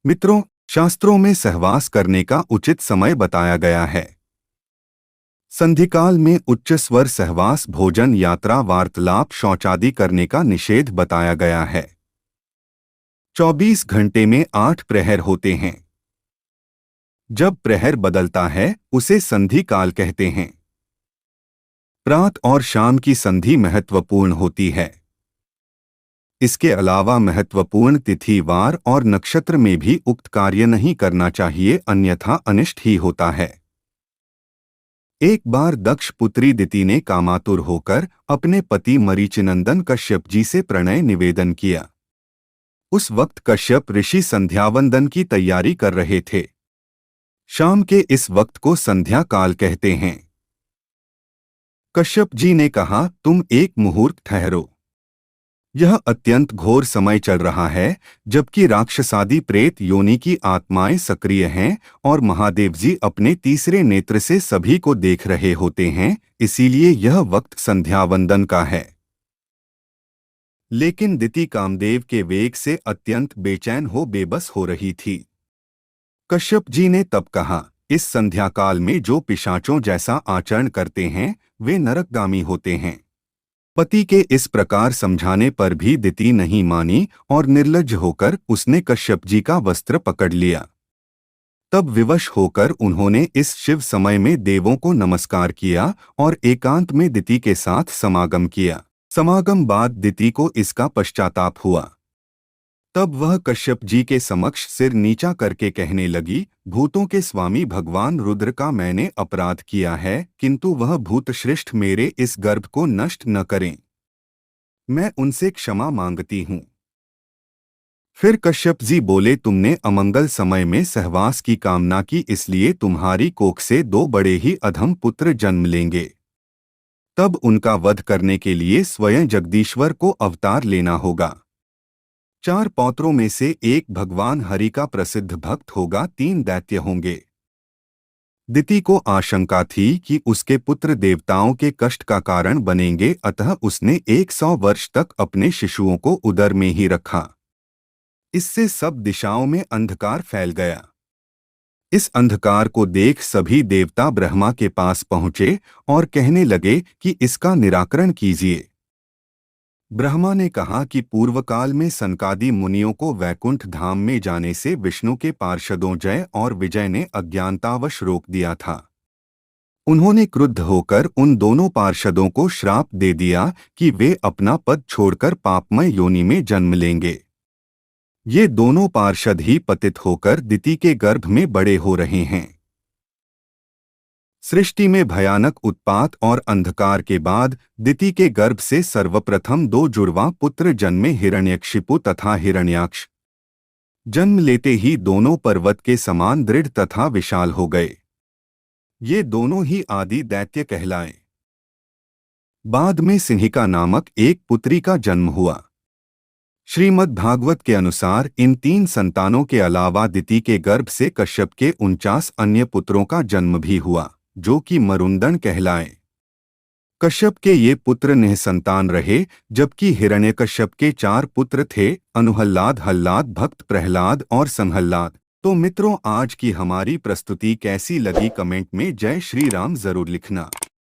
मित्रों, शास्त्रों में सहवास करने का उचित समय बताया गया है। संधिकाल में उच्च स्वर सहवास, भोजन, यात्रा, वार्तालाप, शौचादि करने का निषेध बताया गया है। 24 घंटे में 8 प्रहर होते हैं। जब प्रहर बदलता है उसे संधि काल कहते हैं। प्रात और शाम की संधि महत्वपूर्ण होती है। इसके अलावा महत्वपूर्ण तिथि, वार और नक्षत्र में भी उक्त कार्य नहीं करना चाहिए, अन्यथा अनिष्ट ही होता है। एक बार दक्ष पुत्री दिति ने कामातुर होकर अपने पति मरीचिनंदन कश्यप जी से प्रणय निवेदन किया। उस वक्त कश्यप ऋषि संध्यावंदन की तैयारी कर रहे थे। शाम के इस वक्त को संध्या काल कहते हैं। कश्यप जी ने कहा, तुम एक मुहूर्त ठहरो। यह अत्यंत घोर समय चल रहा है, जबकि राक्षसादि प्रेत योनि की आत्माएं सक्रिय हैं और महादेव जी अपने तीसरे नेत्र से सभी को देख रहे होते हैं, इसीलिए यह वक्त संध्यावंदन का है। लेकिन दिति कामदेव के वेग से अत्यंत बेचैन हो बेबस हो रही थी। कश्यप जी ने तब कहा, इस संध्याकाल में जो पिशाचों जैसा आचरण करते हैं वे नरकगामी होते हैं। पति के इस प्रकार समझाने पर भी दिति नहीं मानी और निर्लज्ज होकर उसने कश्यप जी का वस्त्र पकड़ लिया। तब विवश होकर उन्होंने इस शिव समय में देवों को नमस्कार किया और एकांत में दिति के साथ समागम किया। समागम बाद दिति को इसका पश्चाताप हुआ। तब वह कश्यप जी के समक्ष सिर नीचा करके कहने लगी, भूतों के स्वामी भगवान रुद्र का मैंने अपराध किया है, किंतु वह भूतश्रेष्ठ मेरे इस गर्भ को नष्ट न करें। मैं उनसे क्षमा मांगती हूँ। फिर कश्यप जी बोले, तुमने अमंगल समय में सहवास की कामना की, इसलिए तुम्हारी कोख से 2 बड़े ही अधम पुत्र जन्म लेंगे। तब उनका वध करने के लिए स्वयं जगदीश्वर को अवतार लेना होगा। 4 पौत्रों में से एक भगवान हरि का प्रसिद्ध भक्त होगा, 3 दैत्य होंगे। दिति को आशंका थी कि उसके पुत्र देवताओं के कष्ट का कारण बनेंगे, अतः उसने 100 वर्ष तक अपने शिशुओं को उदर में ही रखा। इससे सब दिशाओं में अंधकार फैल गया। इस अंधकार को देख सभी देवता ब्रह्मा के पास पहुंचे और कहने लगे कि इसका निराकरण कीजिए। ब्रह्मा ने कहा कि पूर्वकाल में सनकादि मुनियों को वैकुंठ धाम में जाने से विष्णु के पार्षदों जय और विजय ने अज्ञानतावश रोक दिया था। उन्होंने क्रुद्ध होकर उन दोनों पार्षदों को श्राप दे दिया कि वे अपना पद छोड़कर पापमय योनि में जन्म लेंगे। ये दोनों पार्षद ही पतित होकर दिति के गर्भ में बड़े हो रहे हैं। सृष्टि में भयानक उत्पात और अंधकार के बाद दिति के गर्भ से सर्वप्रथम 2 जुड़वा पुत्र जन्मे, हिरण्यकशिपु तथा हिरण्याक्ष। जन्म लेते ही दोनों पर्वत के समान दृढ़ तथा विशाल हो गए। ये दोनों ही आदि दैत्य कहलाए। बाद में सिंहिका नामक एक पुत्री का जन्म हुआ। श्रीमद् भागवत के अनुसार इन 3 संतानों के अलावा दिति के गर्भ से कश्यप के 49 अन्य पुत्रों का जन्म भी हुआ, जो कि मरुंदन कहलाए। कश्यप के ये पुत्र निःसंतान रहे, जबकि हिरण्यकश्यप के 4 पुत्र थे, अनुहल्लाद, हल्लाद, भक्त प्रहलाद और संहल्लाद। तो मित्रों, आज की हमारी प्रस्तुति कैसी लगी कमेंट में जय श्री राम जरूर लिखना।